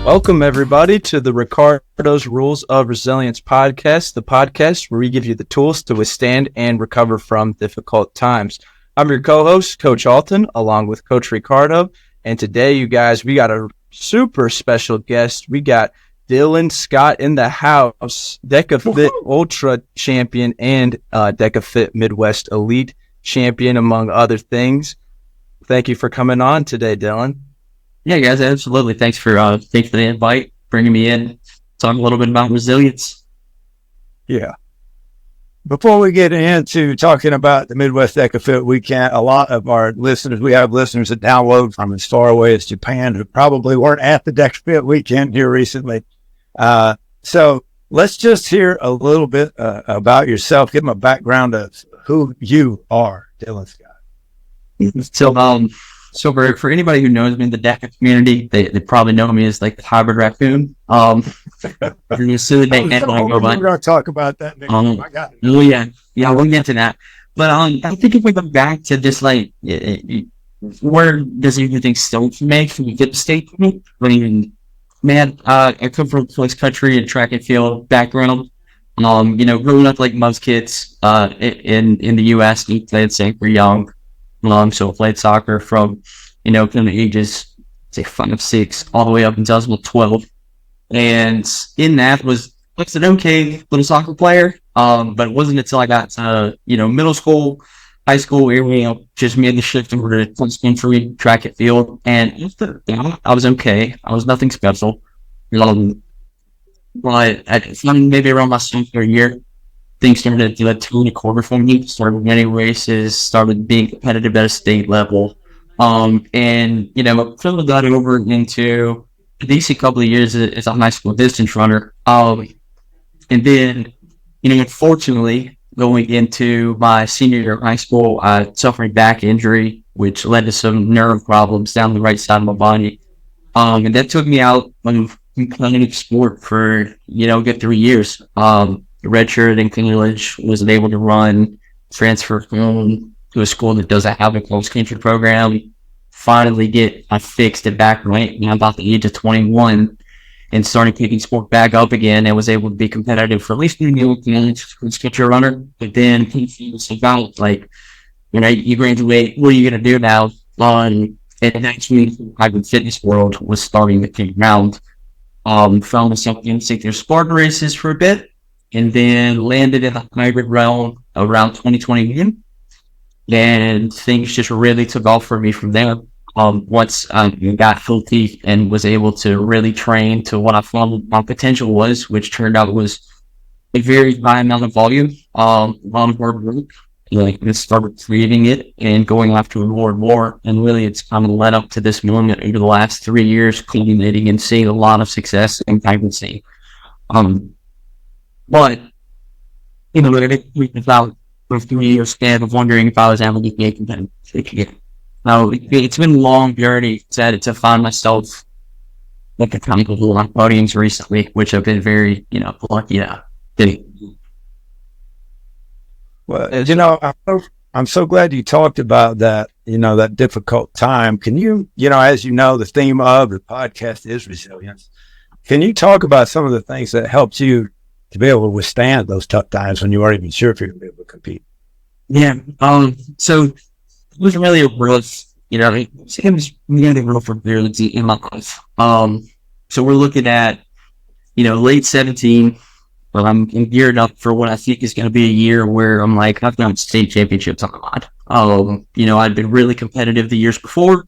Welcome, everybody, to the Ricardo's Rules of Resilience podcast, the podcast where we give you the tools to withstand and recover from difficult times. I'm your co-host, Coach Alton, along with Coach Ricardo. And today, you guys, we got a super special guest. We got Dylan Scott in the house, DEKA Fit Ultra champion and DEKA Fit Midwest Elite champion, among other things. Thank you for coming on today, Dylan. Yeah, guys, absolutely. Thanks for the invite, bringing me in, talking a little bit about resilience. Yeah. Before we get into talking about the Midwest DEKA Fit Weekend, a lot of our listeners, we have listeners that download from as far away as Japan who probably weren't at the DEKA Fit Weekend here recently. So let's just hear a little bit about yourself. Give them a background of who you are, Dylan Scott. So for anybody who knows me in the DEKA community, they probably know me as like the Hybrid Racon. We're going to talk about that next time. I got it. Oh yeah, we'll get to that. But I think if we go back to just like where does everything start for me? Can we get the state for me? I mean, man, I come from a cross country and track and field background. Growing up like most kids in the U.S., we played super young. So I played soccer from, kind of ages, say 5, 6, all the way up until I was 12. And in that was an okay little soccer player. But it wasn't until I got to, middle school, high school, where just made the shift over to cross country, track and field. And after that, I was okay. I was nothing special. But maybe around my sophomore year, things started to turn a corner for me. Started winning races, started being competitive at a state level. And kind of got over into a decent couple of years as a high school distance runner. And then, unfortunately, going into my senior year of high school, I suffered back injury, which led to some nerve problems down the right side of my body. And that took me out of competitive sport for, a good 3 years. Redshirt in college, wasn't able to run, transferred home to a school that doesn't have a cross country program, finally get fixed it back right now about the age of 21 and started picking sport back up again and was able to be competitive for at least 3 years cross country runner. But then it's about you graduate, what are you going to do now? And actually the hybrid fitness world was starting to come around. Found myself in senior sport races for a bit, and then landed in the hybrid realm around 2021. And things just really took off for me from there. Once I got healthy and was able to really train to what I found my potential was, which turned out was a very high amount of volume, a lot of hard work. I started creating it and going after it more and more. And really, it's kind of led up to this moment over the last 3 years, culminating and seeing a lot of success in hybrid scene. But, about a 3 year span of wondering if I was able to get competitive. Now, it's been a long journey to find myself at the kind of podiums recently, which I've been very, lucky to do. Well, I'm so glad you talked about that, that difficult time. Can you, as you know, the theme of the podcast is resilience. Can you talk about some of the things that helped you to be able to withstand those tough times when you weren't even sure if you were going to be able to compete? Yeah. So it was really a rough, it was really rough in my life. So we're looking at, late 17. Well, I'm geared up for what I think is going to be a year where I'm like, I've done state championships a lot. I'd been really competitive the years before,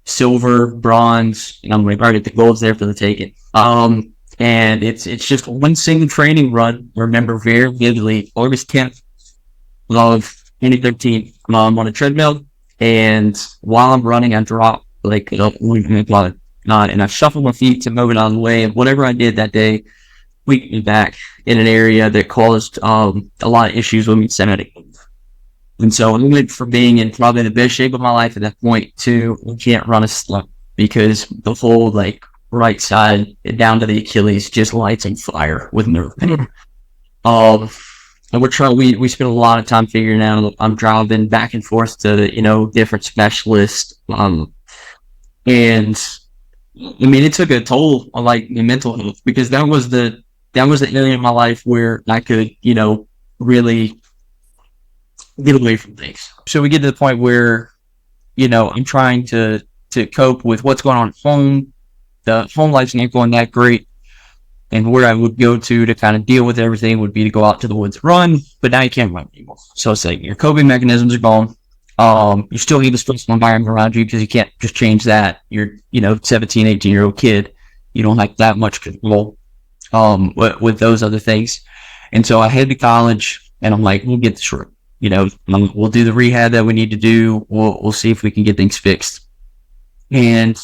silver, bronze, and I'm like, all right, the gold's there for the taking. And it's just one single training run. I remember very vividly, August 10th of 2013. I'm on a treadmill, and while I'm running, I drop and I shuffle my feet to move it out of the way. And whatever I did that day, weakened me back in an area that caused a lot of issues with me sanity. And so I went from being in probably the best shape of my life at that point to I can't run a step because the whole right side down to the Achilles just lights on fire with nerve pain. And we spent a lot of time figuring out. I'm driving back and forth to different specialists, and I mean, it took a toll on like the mental health, because that was the area of my life where I could, really get away from things. So we get to the point where, I'm trying to cope with what's going on at home. The home life's not going that great. And where I would go to kind of deal with everything would be to go out to the woods and run, but now you can't run anymore. So it's like your coping mechanisms are gone. You still need the stressful environment around you because you can't just change that. You're, 17, 18-year-old kid. You don't have that much control with those other things. And so I head to college, and I'm like, we'll get this right. We'll do the rehab that we need to do. We'll see if we can get things fixed. And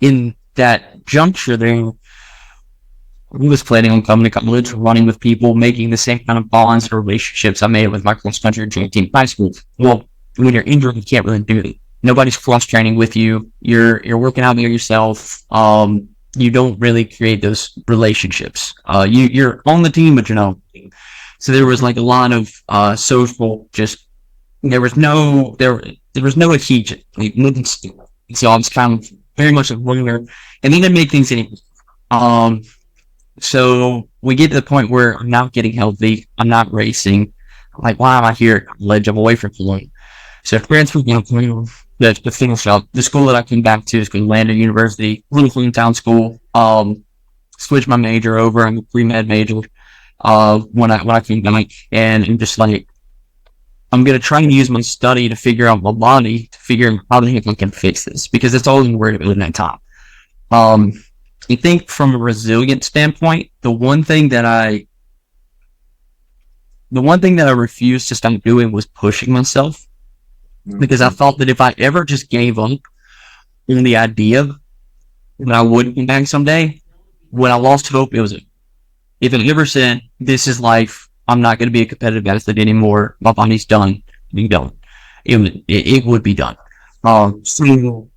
in that juncture there, I was planning on coming to college, running with people, making the same kind of bonds and relationships I made with my cross country dream team in high school. Well, when you're injured, you can't really do it. Nobody's cross training with you. You're working out there yourself. You don't really create those relationships. You're on the team, but you're not on the team. So there was like a lot of social. Just there was no adhesion. Like, nothing. So I was kind of very much a winner, and they didn't make things any. So we get to the point where I'm not getting healthy. I'm not racing. I'm like, why am I here at college? I'm away from Cologne. So transferred down to finish up. The school that I came back to is called Landon University, little hometown school. Switched my major over. I'm a pre-med major. When I came back, and I'm just like, I'm gonna try and use my study to figure out my body, to figure out how the heck I can fix this, because that's all I'm worried about in that time. I think from a resilient standpoint, the one thing that I refused to stop doing was pushing myself, because I thought that if I ever just gave up on the idea that I would come back someday, when I lost hope, it was it. If it ever said, this is life, I'm not going to be a competitive athlete anymore, my body's done, be done. It would be done. So,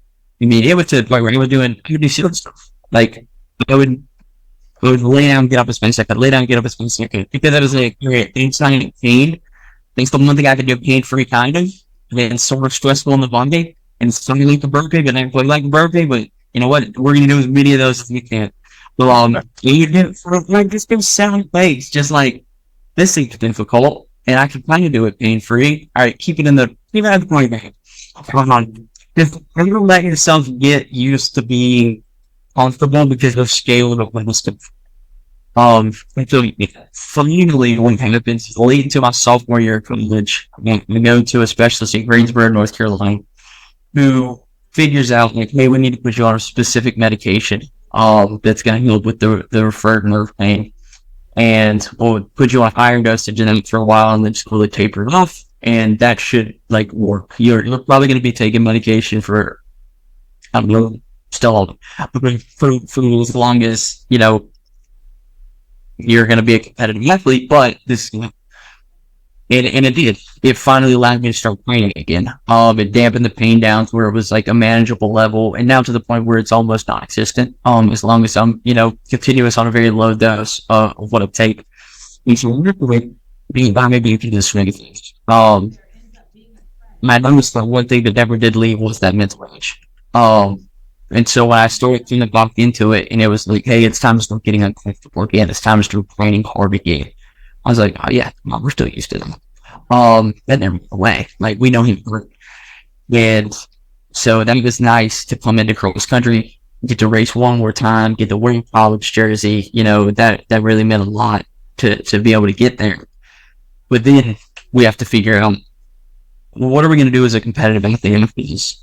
I mean, it was to the point where I would do silly stuff. Like, I would lay down, get up as fast as I could, lay down, get up as fast as I could, because I was like, okay, it's not in pain. It's the one thing I could do pain-free, kind of, and it's sort of stressful in the body, and it's something like a birthday, but I don't like a birthday, but you know what, we're going to do as many of those as we can. Well, you do for like just do 7 days, just like, this seems difficult, and I can kind of do it pain-free. All right, keep it at the point bag. Come on. Just never let yourself get used to being comfortable, because of scale of wisdom. So finally, what happens late into my sophomore year of college, I go to a specialist in Greensboro, North Carolina, who figures out, like, hey, we need to put you on a specific medication that's going to help with the referred nerve pain, and we'll put you on a higher dosage and then for a while, and then just slowly taper it off, and that should like work. You're probably going to be taking medication for, I don't know, still for as long as you're going to be a competitive athlete. But this, and it did. It finally allowed me to start training again. It dampened the pain down to where it was like a manageable level, and now to the point where it's almost non-existent. As long as I'm continuous on a very low dose of what it takes. And so maybe you can just swing things. I noticed that one thing that never did leave was that mental age. And so when I started to back into it, and it was like, hey, it's time to start getting uncomfortable again. It's time to start training hard again. I was like, oh yeah, we're still used to them. That never went away. Like, we know him. And so that was nice to come into cross country, get to race one more time, get to wear college jersey. That really meant a lot to be able to get there. But then we have to figure out, well, what are we going to do as a competitive athlete?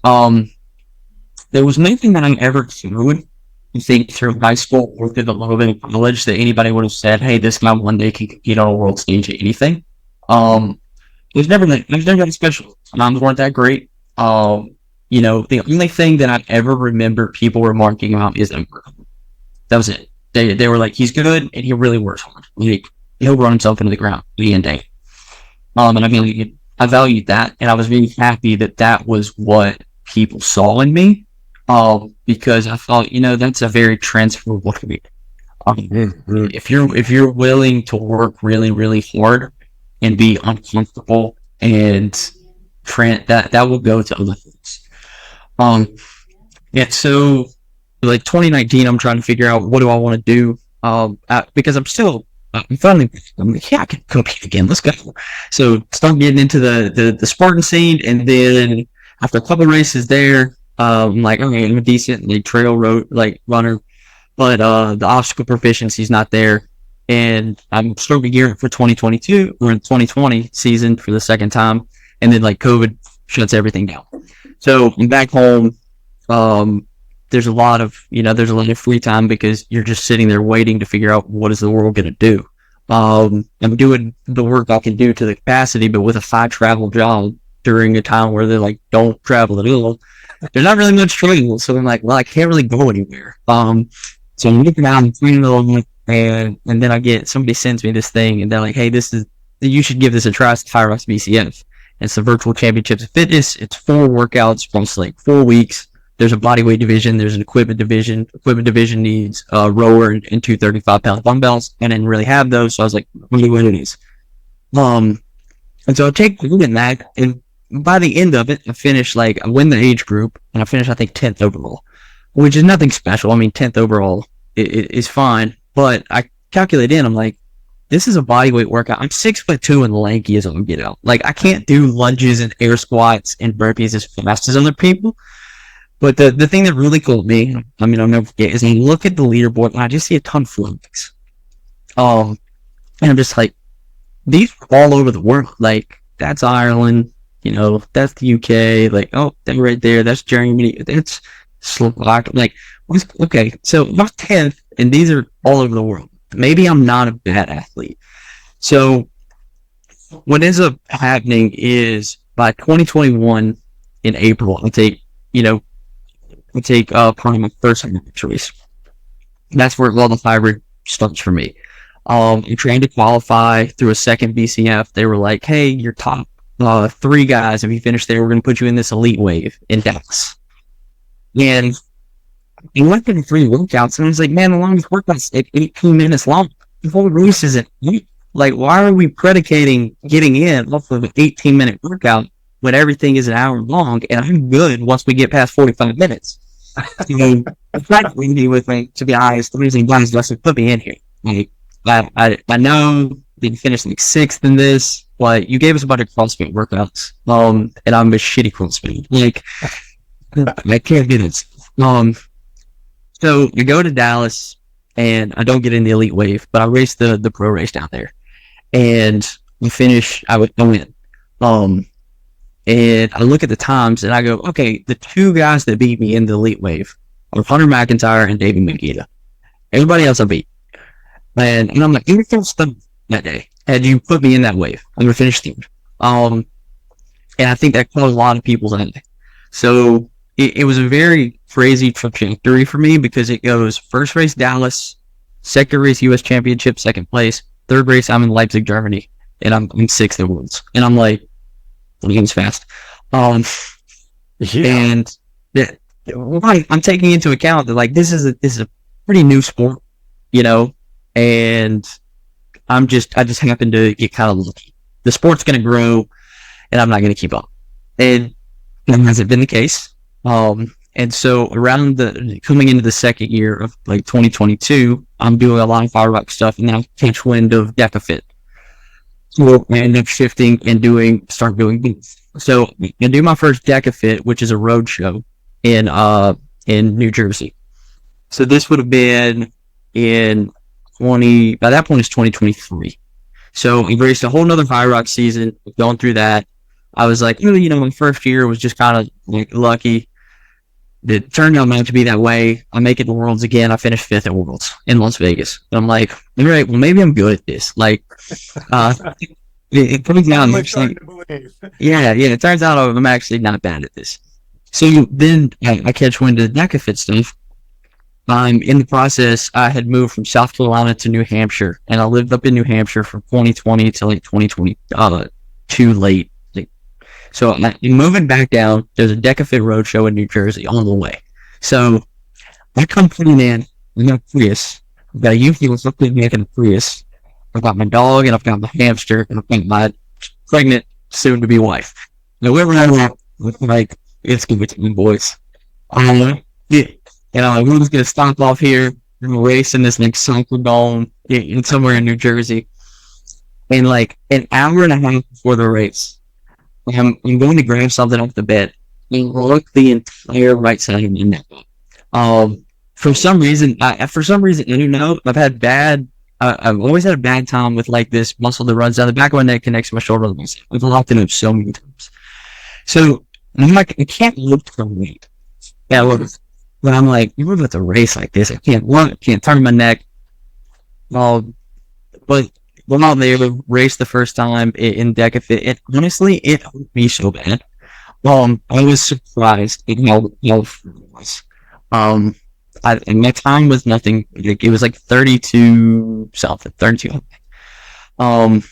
There was nothing that I ever doing, I think, through high school or through a little bit of college that anybody would have said, hey, this guy one day can compete on a world stage at anything. There's never that special. Moms weren't that great. The only thing that I ever remember people remarking about is that was it. They were like, he's good and he really works hard. Like, he'll run himself into the ground day and day. And I valued that, and I was really happy that was what people saw in me. Because I thought, that's a very transferable career. If you're willing to work really, really hard and be uncomfortable, and that will go to other things. And so like 2019, I'm trying to figure out what do I want to do. Because I'm like, yeah, I can compete again. Let's go. So start getting into the Spartan scene, and then after a couple of races there, I'm like, okay, I'm a decent like trail road like runner, but the obstacle proficiency is not there, and I'm starting to gear up for 2022 or 2020 season for the second time, and then like COVID shuts everything down. So I'm back home. There's a lot of free time because you're just sitting there waiting to figure out what is the world going to do. I'm doing the work I can do to the capacity, but with a 5 travel job during a time where they're like, don't travel at all. There's not really much travel. So I'm like, well, I can't really go anywhere. So I'm looking out and cleaning along, and then somebody sends me this thing, and they're like, hey, you should give this a try. It's HYROX BCF. It's the Virtual Championships of Fitness. It's 4 workouts across like 4 weeks. There's a bodyweight division. There's an equipment division. Equipment division needs a rower and 2 35-pound dumbbells. I didn't really have those, so I was like, what do it is? And so I take a look at that, and by the end of it, I win the age group, and I finished, I think, 10th overall, which is nothing special. I mean, 10th overall is fine, but I calculate I'm like, this is a bodyweight workout. I'm 6'2" and lanky as I'm get out. Like, I can't do lunges and air squats and burpees as fast as other people. But the thing that really cooled me, I mean, I'll never forget, is I look at the leaderboard and I just see a ton of flags. And I'm just like, these are all over the world. Like, that's Ireland, that's the UK. Like, oh, they're right there. That's Germany. That's Slovakia. Like, okay, so I'm 10th, and these are all over the world. Maybe I'm not a bad athlete. So what ends up happening is by 2021 in April, I take probably my first race. That's where all the hybrid starts for me. I'm trying to qualify through a second BCF. They were like, hey, you're top 3 guys. If you finish there, we're going to put you in this elite wave in Dallas. And I went through 3 workouts, and I was like, man, the longest workout's like 18 minutes long. The whole race isn't. Like, why are we predicating getting in off of an 18-minute workout when everything is an hour long, and I'm good once we get past 45 minutes? It's not easy with me, to be honest. The reason guys just put me in here. Like, I know they finished like 6th in this, but you gave us a bunch of CrossFit workouts, and I'm a shitty CrossFit. Like, I can't do this. So we go to Dallas, and I don't get in the elite wave, but I race the pro race down there, and we finish. I win. And I look at the times, and I go, okay, the 2 guys that beat me in the elite wave are Hunter McIntyre and David Magida. Everybody else I beat. And I'm like, you're first that day. Had you put me in that wave, I'm going to finish 3rd. And I think that caused a lot of people's eye. So it was a very crazy trajectory for me, because it goes first race Dallas, second race U.S. Championship, 2nd place, 3rd race I'm in Leipzig, Germany, and I'm 6th at Worlds. And I'm like, the game's fast. And I'm taking into account that like this is a pretty new sport, and I just happen to get kind of lucky. The sport's going to grow, and I'm not going to keep up. And that hasn't been the case. And so around coming into the second year of like 2022, I'm doing a lot of HYROX stuff, and now catch wind of DEKA Fit. So I end up shifting and start doing things. So I do my first DEKA Fit, which is a road show in New Jersey. So this would have been by that point it's 2023. So I raced a whole nother HYROX season, going through that. I was like, my first year was just kind of like lucky. It turned out not to be that way. I make it to Worlds again. I finished 5th at Worlds in Las Vegas. And I'm like, all right, well, maybe I'm good at this. Like, it comes down. It turns out I'm actually not bad at this. So then I catch wind of the DEKA Fit stuff. In the process, I had moved from South Carolina to New Hampshire, and I lived up in New Hampshire from 2020 to like 2022 late. So I'm moving back down. There's a DEKA Fit Roadshow in New Jersey on the way. So I come putting in. I've got a Prius. I've got a Yuki with something making a Prius. I've got my dog, and I've got my hamster, and I've got my pregnant, soon-to-be wife. Now, wherever I'm at, like, it's good with me, boys. Yeah. And I'm like, we're just gonna stop off here and race in this like soccer dome in somewhere in New Jersey. And like an hour and a half before the race, I'm going to grab something off the bed and look the entire right side of my neck. For some reason, I don't know. I've always had a bad time with like this muscle that runs down the back of my neck, connects to my shoulder. I've locked it up so many times. So I'm like, I can't lift from weight. Yeah, but I'm like, you're about to race like this. I can't turn my neck. But when I'm there, race the first time in DEKA Fit, honestly, it hurt me so bad. I was surprised at how it was. And my time was nothing. It was like 32 something, 32. But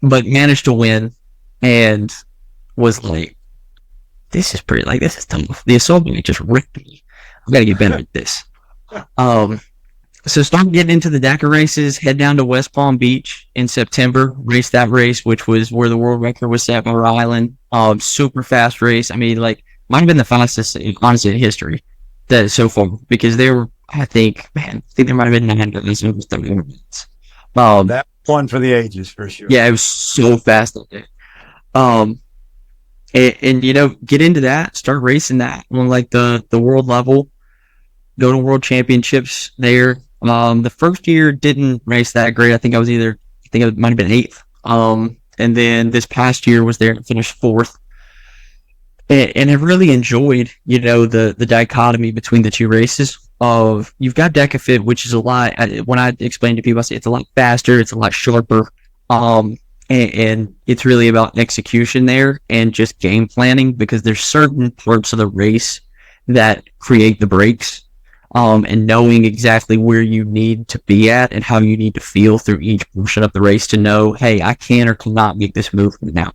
managed to win, and was like, this is tough. The assault bike just ripped me. I've got to get better at this. So start getting into the DEKA races, head down to West Palm Beach in September, race that race, which was where the world record was set by Rhode Island. Super fast race. I mean, like, might have been the fastest, honestly, in history that so far, because there were, I think there might have been 9 guys in 30 minutes. That one for the ages, for sure. Yeah, it was so fast up there. And you know, get into that, start racing that on like the world level, go to world championships there. The first year didn't race that great. I think it might have been 8th. And then this past year was there and finished 4th. And I really enjoyed, you know, the dichotomy between the two races. Of you've got DEKA Fit, which is a lot. When I explain to people, I say it's a lot faster, it's a lot sharper. And it's really about execution there and just game planning, because there's certain parts of the race that create the breaks, and knowing exactly where you need to be at and how you need to feel through each portion of the race to know, hey, I can or cannot make this move now.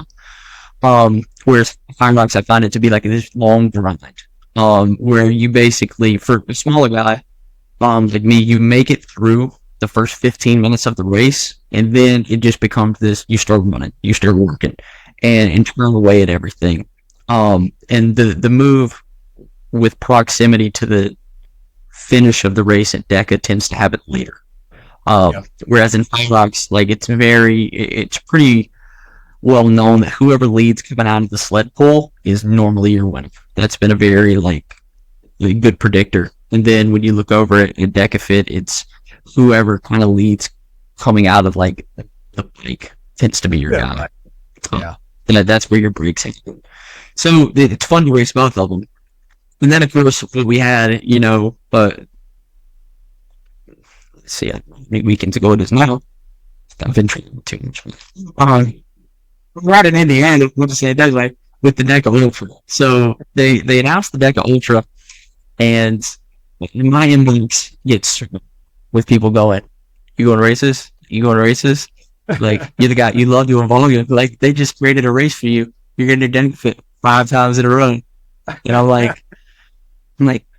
Whereas HYROX, I find it to be like this long grind, where you basically, for a smaller guy, like me, you make it through the first 15 minutes of the race, and then it just becomes this, you start running, you start working, and turn away at everything. And the move with proximity to the finish of the race at DEKA tends to happen later. Whereas in HYROX, like, it's pretty well known that whoever leads coming out of the sled pull is normally your winner. That's been a very, like, good predictor. And then when you look over at DEKA Fit, it's whoever kind of leads coming out of like the bike tends to be your guy. That's where your breaks happen. So it's fun to race both of them. And then of course we had, you know, let's see, weekends ago it is now. I've been training too much. Right in Indiana, we'll just say it that way, with the DEKA Ultra. So they announced the DEKA Ultra, and my inbox gets with people going, you going to races? Like, you're the guy, you love doing volume. Like, they just created a race for you. You're going to DEKA Fit 5 times in a row. And I'm like,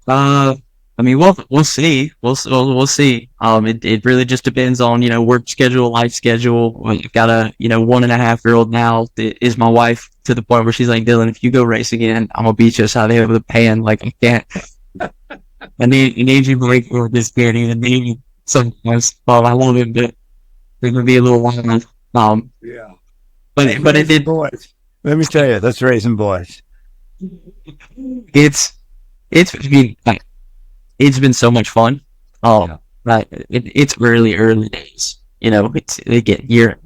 I mean, we'll see. We'll see. It really just depends on, you know, work schedule, life schedule. I've got a, you know, 1.5-year-old now that is my wife, to the point where she's like, Dylan, if you go race again, I'm going to beat you outside the head with a pan. Like, I can't. I need you to break for this kid. Even need sometimes. I love it, but there's gonna be a little wild. Yeah. But it did. Boys. Let me tell you, that's raising boys. It's been so much fun. Right. It's early days. You know, they get here,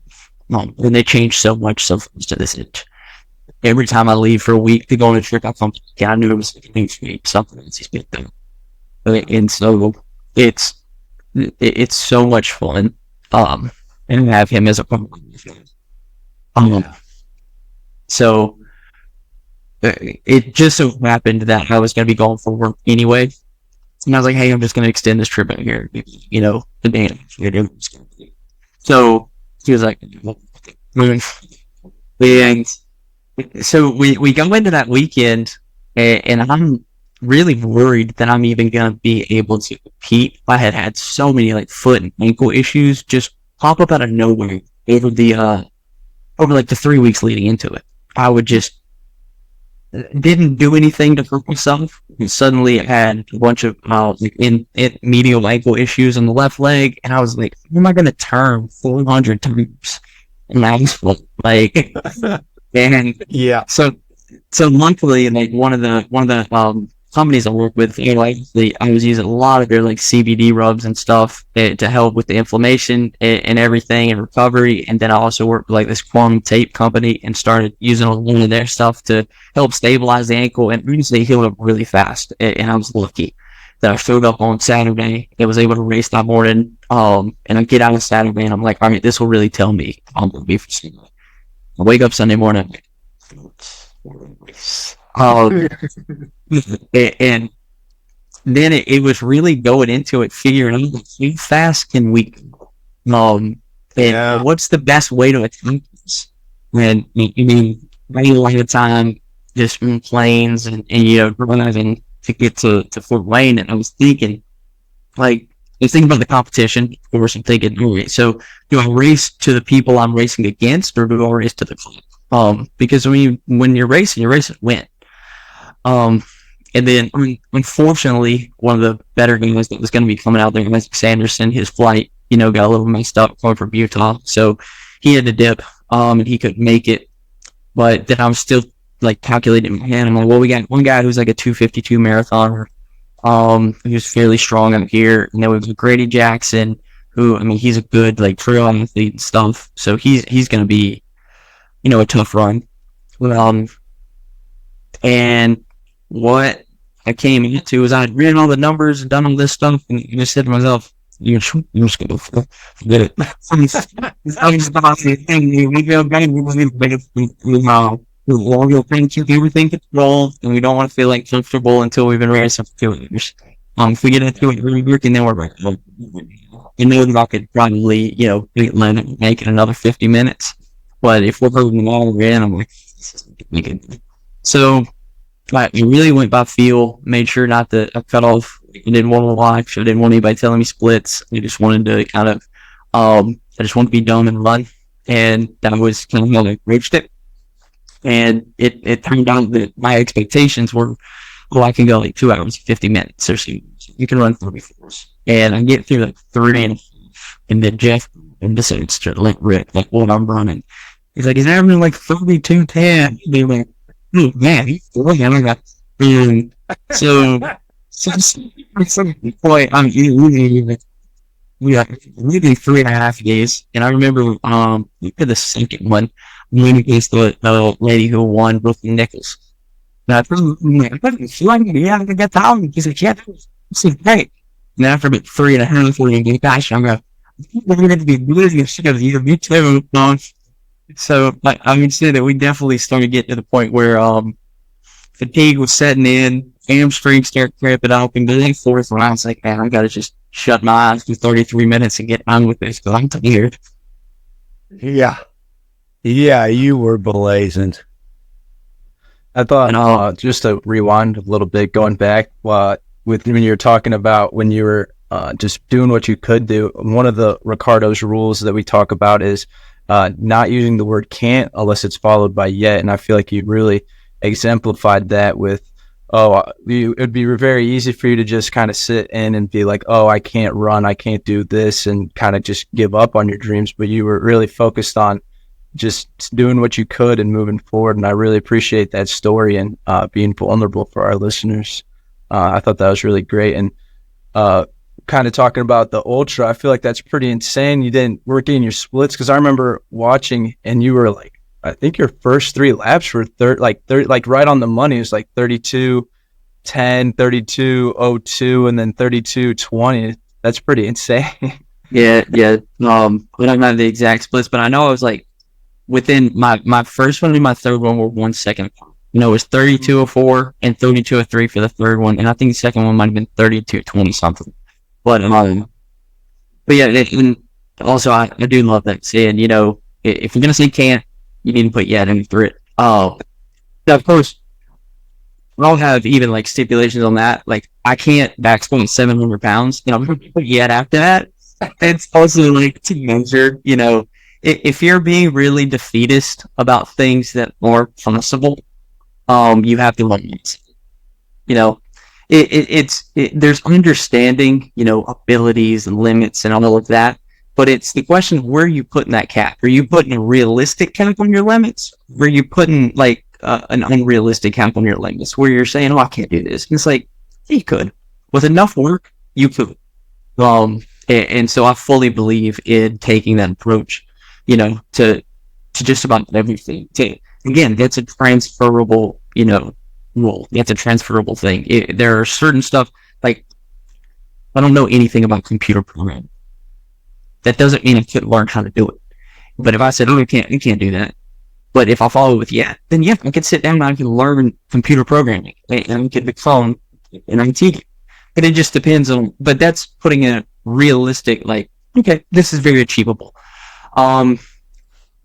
and they change so much so fast to this age. Every time I leave for a week to go on a trip, I come back. I knew it was something else he's been done. And so it's so much fun, and have him as a partner. So it just so happened that I was going to be going for work anyway, and I was like, hey, I'm just going to extend this trip out here, you know, the day. So he was like, and so we go into that weekend, and I'm really worried that I'm even going to be able to compete. I had so many like foot and ankle issues just pop up out of nowhere over like the 3 weeks leading into it. I would just didn't do anything to hurt myself, and suddenly I had a bunch of in medial ankle issues on the left leg, and I was like, "How am I going to turn 400 times?" And I was like, and Yeah. so luckily, like one of the companies I work with, I was using a lot of their like CBD rubs and stuff to help with the inflammation and everything and recovery. And then I also worked with like this quantum tape company and started using a lot of their stuff to help stabilize the ankle, and usually healed up really fast. And I was lucky that I showed up on Saturday and was able to race that morning. And I get out on Saturday and I'm like, all right, this will really tell me I'm going to be for Sunday. I wake up Sunday morning, and then it was really going into it, figuring out how fast can we and what's the best way to attack this. And I mean, right a lot of time just in planes and driving to get to Fort Wayne, and I was thinking about the competition. Of course, I'm thinking, all right, so do I race to the people I'm racing against, or do I race to the club? Because when you're racing to win. And then unfortunately, one of the better guys that was going to be coming out there, Isaac Sanderson, his flight, got a little messed up going from Utah, so he had to dip, and he couldn't make it. But then I was still like calculating in my head. I'm like, well, we got one guy who's like a 252 marathoner, who's fairly strong up here, and then we have Grady Jackson, who, I mean, he's a good like trail athlete and stuff, so he's going to be, a tough run. And what I came into is I had written all the numbers and done all this stuff, and I just said to myself, you're just going to forget it. We'll keep everything controlled, and we don't want to feel like comfortable until we've been racing for 2 years. If we get into it really quick, and then we're right. And then I could probably, make it another 50 minutes. But if we're holding them all in, I'm like, so I really went by feel, made sure not to cut off. I didn't want to watch. I didn't want anybody telling me splits. I just wanted to kind of, I just wanted to be done and run. And that was kind of how I reached it. And it turned out that my expectations were, I can go like 2 hours, 50 minutes or so. You can run 34s. And I get through like 3 and then Jeff decides to let rip like what I'm running. He's like, he's averaging like 32:10. They're like, oh man, he's doing it. And so some point, I'm really 3.5 days. And I remember, we did the second one, we went against the lady who won, Brooklyn Nichols. Now, I get down. He's like, yeah, this is great. And after about 3.5, we're going to get back. I'm going, we're going to be losing shit of you. Me too. So I would say that we definitely started getting to the point where fatigue was setting in, hamstrings started cramping up, and then fourth round, I was like, man, I gotta just shut my eyes for 33 minutes and get on with this because I'm tired. Yeah, you were blazing. I thought just to rewind a little bit, going back with when you were talking about when you were just doing what you could do. One of the Ricardo's rules that we talk about is not using the word can't unless it's followed by yet. And I feel like you really exemplified that with, it'd be very easy for you to just kind of sit in and be like, oh, I can't run, I can't do this, and kind of just give up on your dreams. But you were really focused on just doing what you could and moving forward. And I really appreciate that story and being vulnerable for our listeners. I thought that was really great. And kind of talking about the ultra, I feel like that's pretty insane. You didn't work in your splits, because I remember watching and you were like, I think your first 3 laps were like right on the money. It was like 32:10, 32:02, and then 32:20. That's pretty insane. Yeah. We don't have the exact splits, but I know I was like within my first one and my third one were 1 second. It was 32:04 and 32:03 for the third one, and I think the second one might have been 32:20 something. But yeah, and also I do love that saying, if you're gonna say can't, you need to put yet in through it. Now, of course, I'll have even like stipulations on that. Like, I can't back squat 700 pounds, I'm gonna put yet after that. It's also like to measure, if you're being really defeatist about things that are possible, you have to learn it. there's understanding, abilities and limits and all of that. But it's the question of where are you putting that cap? Are you putting a realistic cap on your limits? Or are you putting like an unrealistic cap on your limits where you're saying, oh, I can't do this? And it's like, you could. With enough work, you could. And so I fully believe in taking that approach, to just about everything. Again, that's a transferable, rule. That's a transferable thing. There are certain stuff, like, I don't know anything about computer programming. That doesn't mean I couldn't learn how to do it. But if I said, oh, you can't do that. But if I follow with then I can sit down and I can learn computer programming. And I can become an IT. And it just depends on, but that's putting in a realistic, like, okay, this is very achievable. You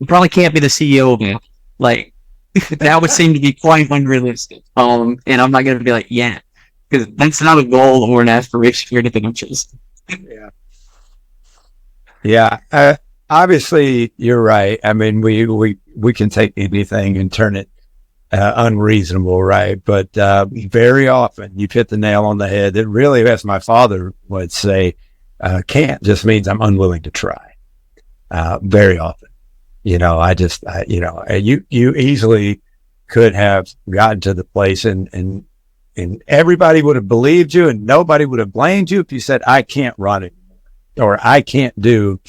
probably can't be the CEO of it. Like, that would seem to be quite unrealistic. And I'm not going to be like, because that's not a goal or an aspiration or anything I'm chasing. Yeah. Obviously, you're right. I mean, we can take anything and turn it unreasonable, right? But very often, you've hit the nail on the head. That really, as my father would say, can't just means I'm unwilling to try. Very often. You easily could have gotten to the place and everybody would have believed you and nobody would have blamed you if you said, I can't run it or I can't do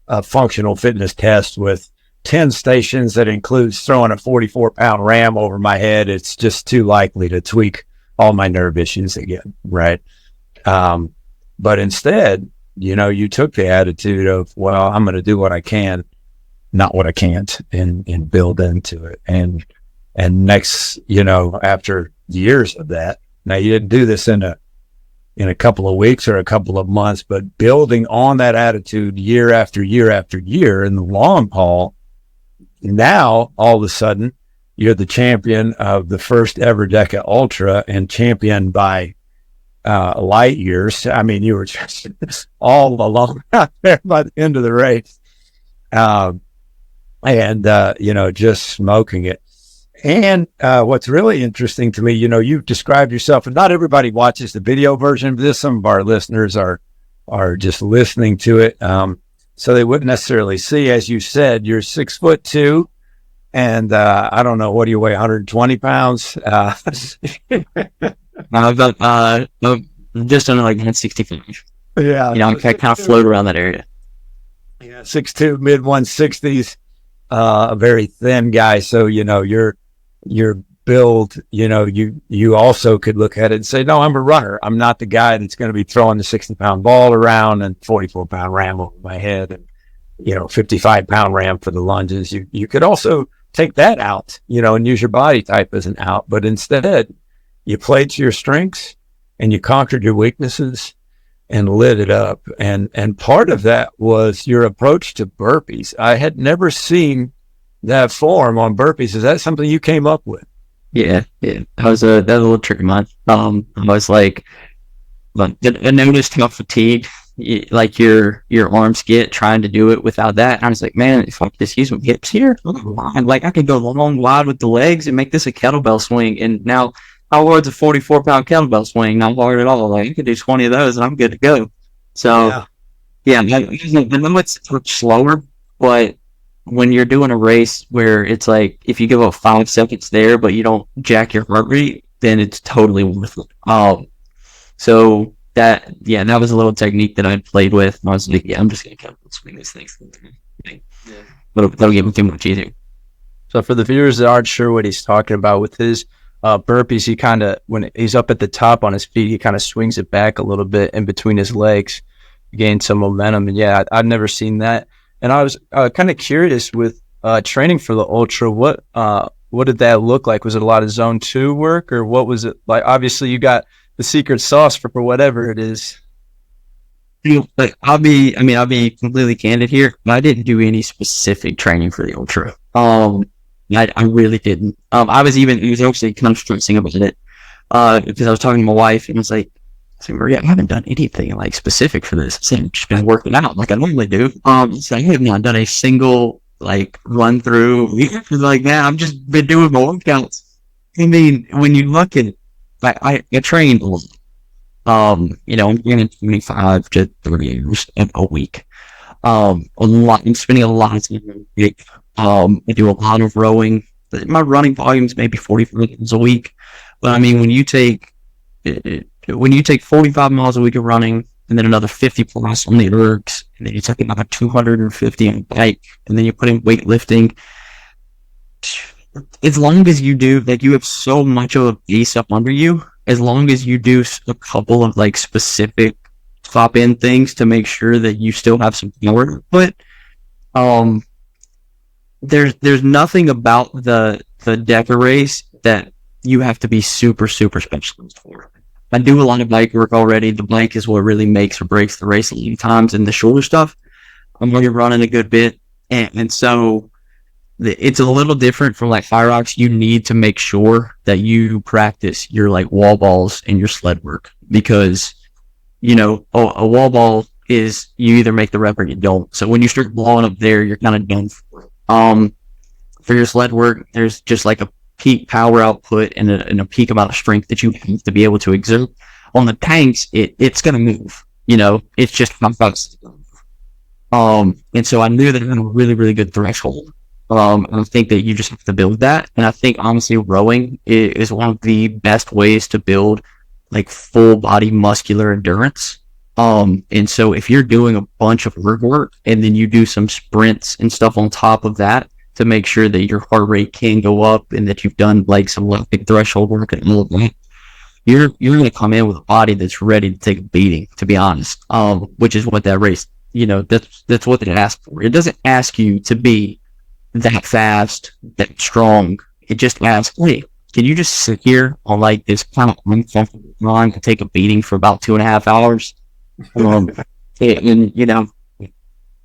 a functional fitness test with 10 stations that includes throwing a 44-pound ram over my head. It's just too likely to tweak all my nerve issues again. Right. But instead, you took the attitude of, well, I'm going to do what I can, not what I can't, and build into it. And next, after years of that, now you didn't do this in a couple of weeks or a couple of months, but building on that attitude year after year after year in the long haul, now all of a sudden you're the champion of the first ever DEKA Ultra and champion by light years. I mean, you were just all along out there by the end of the race. Just smoking it. And what's really interesting to me, you've described yourself, and not everybody watches the video version of this. Some of our listeners are just listening to it, so they wouldn't necessarily see. As you said, you're 6'2", and I don't know, what do you weigh? 120 pounds? About just under like 165. Yeah, I kind of float around that area. Yeah, 6'2", mid 160s. A very thin guy, so your build, you also could look at it and say, no, I'm a runner. I'm not the guy that's going to be throwing the 60-pound ball around and 44-pound ram over my head and 55-pound ram for the lunges. You could also take that out, and use your body type as an out, but instead you played to your strengths and you conquered your weaknesses and lit it up. And part of that was your approach to burpees. I had never seen that form on burpees. Is that something you came up with? Yeah. That was a little trick of mine. I was like, I noticed how fatigued like your arms get trying to do it without that. And I was like, man, if I could just use my hips here, like I could go long wide with the legs and make this a kettlebell swing. And now, how hard's a 44-pound kettlebell swing? Not hard at all. Like, you could do 20 of those and I'm good to go. So, I know it's much slower, but when you're doing a race where it's like, if you give up 5 seconds there, but you don't jack your heart rate, then it's totally worth it. So that was a little technique that I played with. And I was like, I'm just going to kettlebell swing these things. That'll get me too much easier. So for the viewers that aren't sure what he's talking about with his burpees, he kind of, when he's up at the top on his feet, he kind of swings it back a little bit in between his legs, gain some momentum. And I've never seen that. And I was kind of curious with training for the Ultra, what did that look like? Was it a lot of zone 2 work, or what was it like? Obviously you got the secret sauce for whatever it is. Like, I'll be completely candid here. I didn't do any specific training for the Ultra. I really didn't. I was actually kind of stressing about it, because I was talking to my wife and I was like, Maria, I haven't done anything like specific for this. I've just been working out like I normally do. So I have not done a single like run through like that. I've just been doing my workouts. I mean, when you look at it, like I trained a lot. I'm doing 25 to 30 hours a week. I'm spending a lot of time a week. I do a lot of rowing. My running volume is maybe 40 miles a week. But I mean, when you take 45 miles a week of running, and then another 50 plus on the HYROX, and then you take another 250 on the bike, and then you put in weightlifting. As long as you do, you have so much of a base up under you, as long as you do a couple of specific top end things to make sure that you still have some power. But there's nothing about the DEKA race that you have to be super, super specialist for. I do a lot of bike work already. The bike is what really makes or breaks the race a lot of times, and the shoulder stuff, I'm already running a good bit. And so it's a little different from HYROX. You need to make sure that you practice your wall balls and your sled work, because, a wall ball is you either make the rep or you don't. So when you start blowing up there, you're kind of done for it. For your sled work, there's just a peak power output and a peak amount of strength that you have to be able to exert. On the tanks, it's going to move. It's just how fast. And so I knew that I had a really, really good threshold. And I think that you just have to build that. And I think, honestly, rowing is one of the best ways to build full body muscular endurance. And so if you're doing a bunch of erg work and then you do some sprints and stuff on top of that, to make sure that your heart rate can go up and that you've done some lactic threshold work and all of that, you're going to come in with a body that's ready to take a beating, to be honest. Which is what that race, that's what it asks for. It doesn't ask you to be that fast, that strong. It just asks, hey, can you just sit here on this kind of uncomfortable line to take a beating for about 2.5 hours? And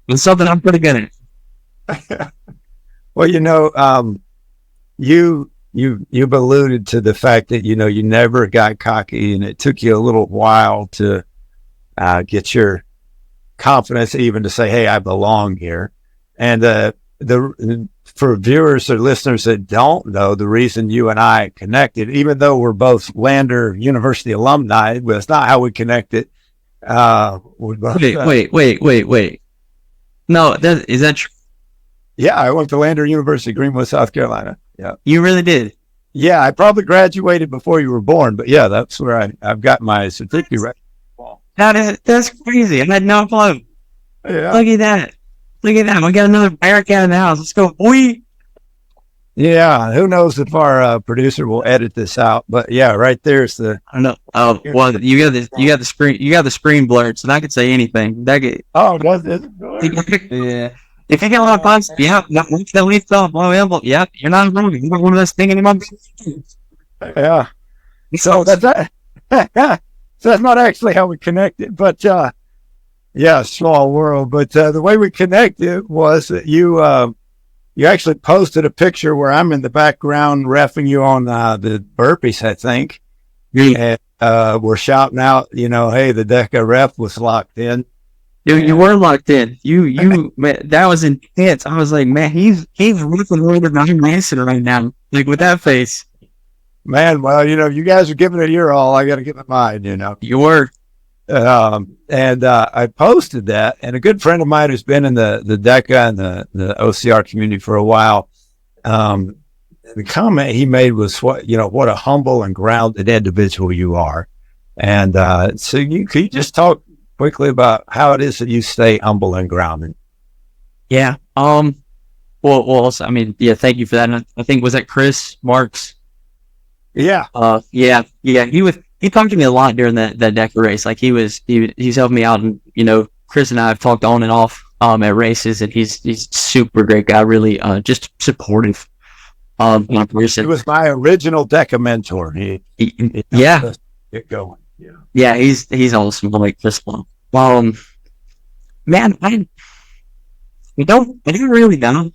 it's something I'm pretty good at. Well, you've alluded to the fact that, you never got cocky, and it took you a little while to get your confidence even to say, hey, I belong here. And for viewers or listeners that don't know, the reason you and I connected, even though we're both Lander University alumni, that's not how we connected. Wait. No, is that true? Yeah, I went to Lander University, Greenwood, South Carolina. Yeah. You really did? Yeah, I probably graduated before you were born, but yeah, that's where I've got my certificate. That's crazy. I had no clue. Yeah. Look at that. We got another Bearcat in the house. Let's go, boy. Yeah, who knows if our producer will edit this out? But yeah, right there's the. I don't know. Oh, well, you got the screen blurred, so I could say anything. Oh, does it? Yeah. If you get a lot of puns, yeah, that leads off low envelope. Yeah, you're not wrong. You're not one of those things anymore. Yeah. So that's that. So that's not actually how we connected, but yeah, small world. But the way we connected was that you actually posted a picture where I'm in the background reffing you on the burpees, I think. And we're shouting out, hey, the DEKA ref was locked in. You were locked in. You man, that was intense. I was like, man, he's ripping harder than I'm racing right now. With that face. Man, well, you guys are giving it your all. I got to give it mine, You were. And I posted that, and a good friend of mine who's been in the DEKA and the OCR community for a while, the comment he made was what a humble and grounded individual you are. And so can you just talk quickly about how it is that you stay humble and grounded? Yeah. Well, I mean, yeah, thank you for that. And I think, was that Chris Marks? Yeah. Yeah. He talked to me a lot during that DEKA race. He's helped me out, and Chris and I have talked on and off at races, and he's super great guy, really just supportive. He was my original DEKA mentor. He yeah, get going. Yeah, he's awesome. Like Chris. Man, I don't really know.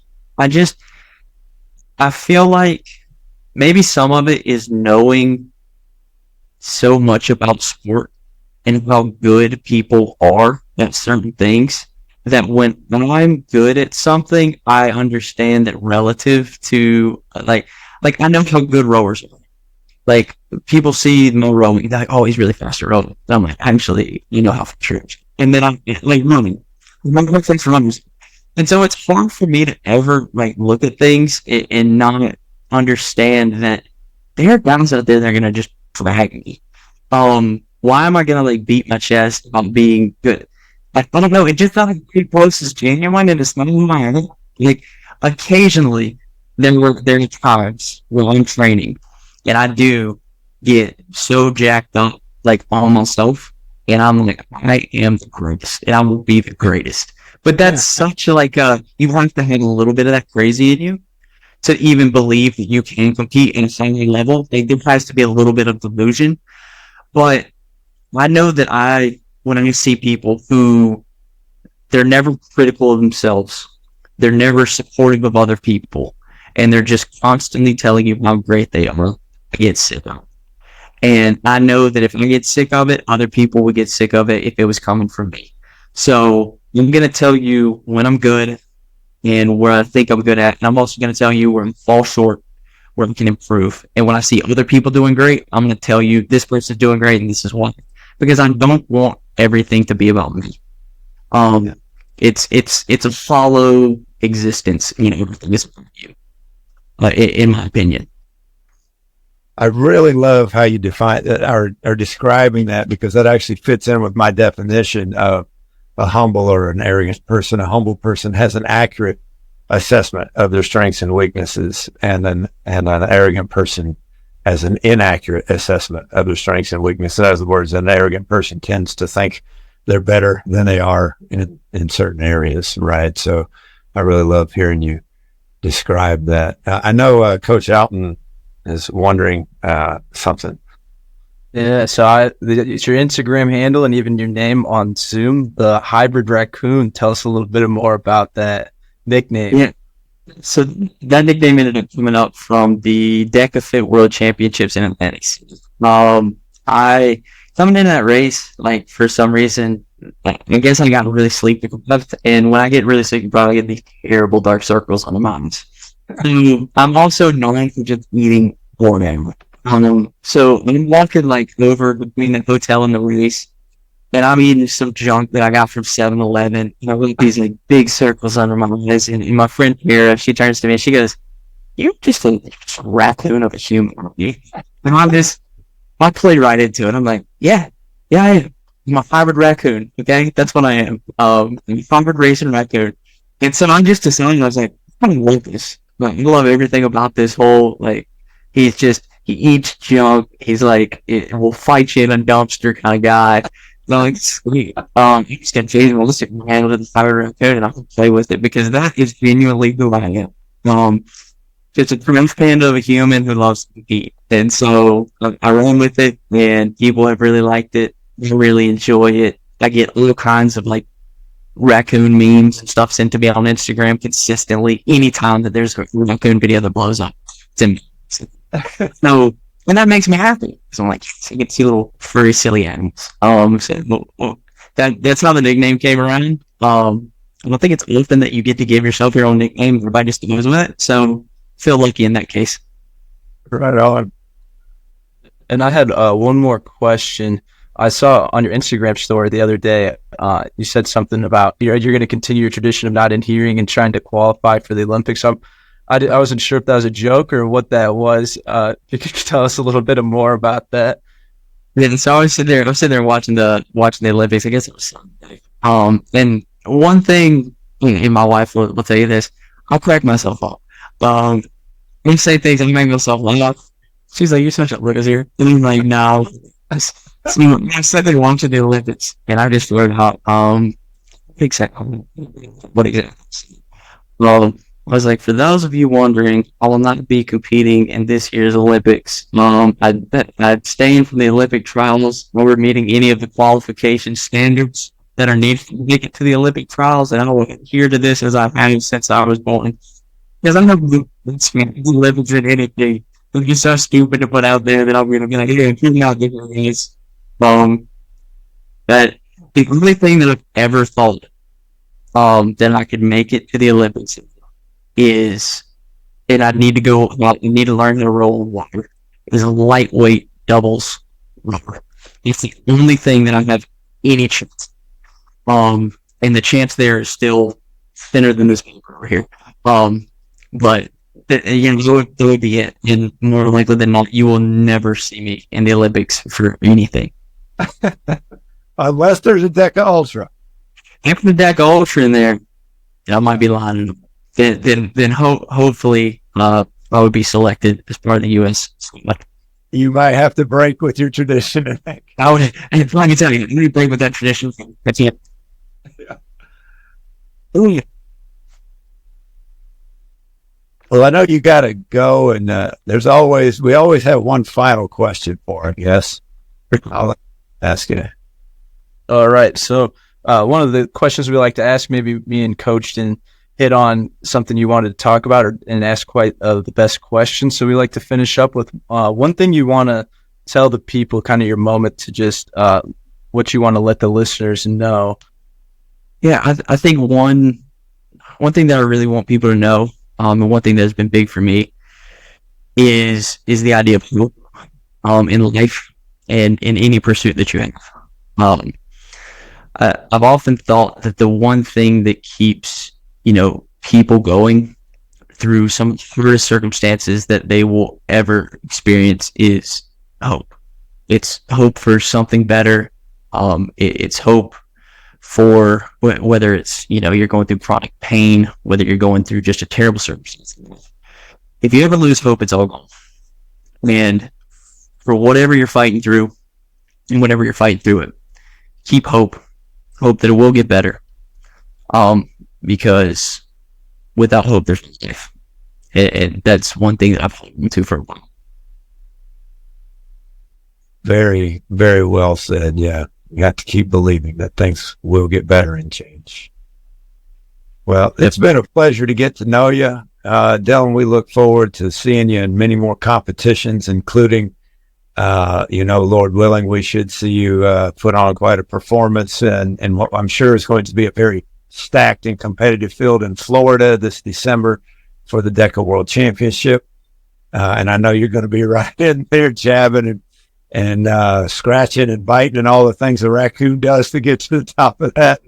I feel like maybe some of it is knowing so much about sport and how good people are at certain things, that when I'm good at something, I understand that relative to I know how good rowers are. like people see Mo rowing, they're like, oh, he's really fast at rowing. And I'm like, actually, you know how fast you're. And then I'm like running. My things for runners. And so it's hard for me to ever like look at things and not understand that there are guys out there that are gonna just drag me. Why am I gonna like beat my chest about being good? I don't know. It just felt like pretty close is genuine, and it's not in my head. Like occasionally, there's times when I'm training, and I do get so jacked up like on myself, and I'm like, I am the greatest, and I will be the greatest. But that's such like you have to have a little bit of that crazy in you to even believe that you can compete in a high level. There has to be a little bit of delusion. But I know that when I see people who they're never critical of themselves, they're never supportive of other people, and they're just constantly telling you how great they are, I get sick of it. And I know that if I get sick of it, other people would get sick of it if it was coming from me. So I'm going to tell you when I'm good and where I think I'm good at. And I'm also going to tell you where I fall short, where I can improve. And when I see other people doing great, I'm going to tell you this person's doing great and this is why. Because I don't want everything to be about me. It's a follow existence. You know, everything is about you. In my opinion. I really love how you define that are describing that, because that actually fits in with my definition of a humble or an arrogant person. A humble person has an accurate assessment of their strengths and weaknesses, and an arrogant person has an inaccurate assessment of their strengths and weaknesses. In other words, an arrogant person tends to think they're better than they are in certain areas, right? So I really love hearing you describe that. I know Coach Alton is wondering something. Yeah, so it's your Instagram handle and even your name on Zoom, the Hybrid Raccoon. Tell us a little bit more about that nickname. Yeah, so that nickname ended up coming up from the DEKA Fit World Championships in Atlantic City. I coming in that race, like for some reason, I guess I got really sleepy, and when I get really sleepy, I get these terrible dark circles on the mountains. I'm also known for just eating boredom. So I'm walking like over between the hotel and the race, and I'm eating some junk that I got from 7-Eleven. And I look these like big circles under my eyes, and my friend here, she turns to me and she goes, "You're just a raccoon of a human." And I played right into it. I'm like, yeah, I am. I'm a hybrid raccoon. Okay, that's what I am. I'm a hybrid racing raccoon. And so I'm just deciding, I was like, I love this. Like, I love everything about this whole, like, he eats junk. He's like, we'll fight you in a dumpster kind of guy. So like, sweet. He's got Jason Realistic handle to the hybrid raccoon, and I can play with it because that is genuinely who I am. Just a tremendous panda of a human who loves to compete. And so I ran with it, and people have really liked it. I really enjoy it. I get all kinds of like raccoon memes and stuff sent to me on Instagram consistently anytime that there's a raccoon video that blows up. So, and that makes me happy. So I'm like, I get to see little furry silly animals. That's how the nickname came around. I don't think it's often that you get to give yourself your own nickname. Everybody just goes with it. So feel lucky in that case. Right on. And I had one more question. I saw on your Instagram story the other day, you said something about you're going to continue your tradition of not adhering and trying to qualify for the Olympics. I wasn't sure if that was a joke or what that was. If you could tell us a little bit more about that. Yeah, so I was sitting there watching the Olympics. I guess it was Sunday. And one thing, and my wife will tell you this, I'll crack myself up. I say things and make myself laugh. She's like, "You're such a loser." And I'm like, "No." So I said they watching the Olympics, and I just learned how. What exactly? Well, I was like, for those of you wondering, I will not be competing in this year's Olympics. I'd staying from the Olympic trials over meeting any of the qualification standards that are needed to make it to the Olympic trials, and I will adhere to this as I've had since I was born. Because I'm not the Olympics in anything. It's just so stupid to put out there that I'm going to be like, "Hey, figure out different ways." That the only thing that I've ever thought that I could make it to the Olympics is, and I need to learn how to roll in water. is a lightweight doubles rubber. It's the only thing that I have any chance. And the chance there is still thinner than this paper over here. But again, that would be it. And more likely than not, you will never see me in the Olympics for anything. Unless there's a DEKA Ultra. If the DEKA Ultra in there, I might be lying. Then hopefully I would be selected as part of the U.S. You might have to break with your tradition. I would. And let me tell you, you break with that tradition. I can't. Yeah. Ooh. Well, I know you got to go, and we always have one final question for it. Yes, I'll ask you. All right. So one of the questions we like to ask, maybe me and Coach didn't hit on something you wanted to talk about and ask quite the best question. So we like to finish up with one thing you want to tell the people, kind of your moment to just what you want to let the listeners know. Yeah, I think one thing that I really want people to know, and one thing that has been big for me is the idea of hope in life and in any pursuit that you have. I've often thought that the one thing that keeps people going through some hardest circumstances that they will ever experience is hope. It's hope for something better. It's hope for whether it's, you're going through chronic pain, whether you're going through just a terrible circumstance. If you ever lose hope, it's all gone. And for whatever you're fighting through and whenever you're fighting through it, keep hope that it will get better. Because without hope, there's no life. And that's one thing that I've held to for a while. Very, very well said. Yeah. You have to keep believing that things will get better and change. Well, it's been a pleasure to get to know you. Dylan, we look forward to seeing you in many more competitions, including, Lord willing, we should see you put on quite a performance and what I'm sure is going to be a very stacked and competitive field in Florida this December for the DEKA World Championship. And I know you're going to be right in there jabbing and scratching and biting and all the things a raccoon does to get to the top of that.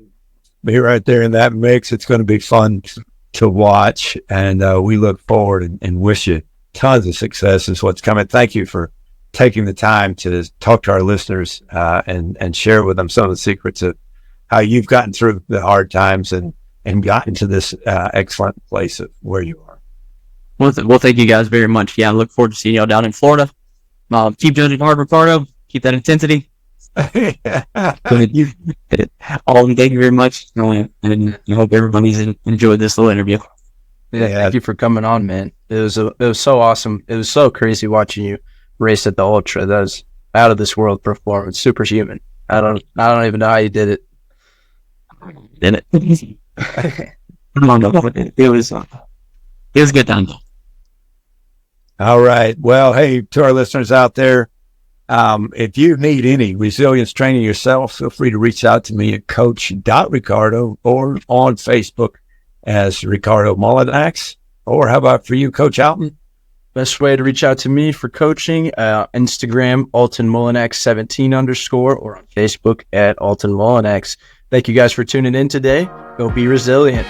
Be right there in that mix. It's going to be fun to watch, and we look forward and wish you tons of success is what's coming. Thank you for taking the time to talk to our listeners and share with them some of the secrets of how you've gotten through the hard times and gotten to this excellent place of where you are. Well, thank you guys very much. Yeah, I look forward to seeing y'all down in Florida. Keep judging hard, Ricardo. Keep that intensity. Thank you very much. And I hope everybody's enjoyed this little interview. Yeah, thank you for coming on, man. It was so awesome. It was so crazy watching you race at the Ultra. That was out of this world performance, superhuman. I don't even know how you did it. Did it? It was a good time though. All right. Well, hey, to our listeners out there, if you need any resilience training yourself, feel free to reach out to me at coach.ricardo or on Facebook as Ricardo Molinax. Or how about for you, Coach Alton? Best way to reach out to me for coaching, Instagram, AltonMolinax17_ or on Facebook at Alton Molinax. Thank you guys for tuning in today. Go be resilient.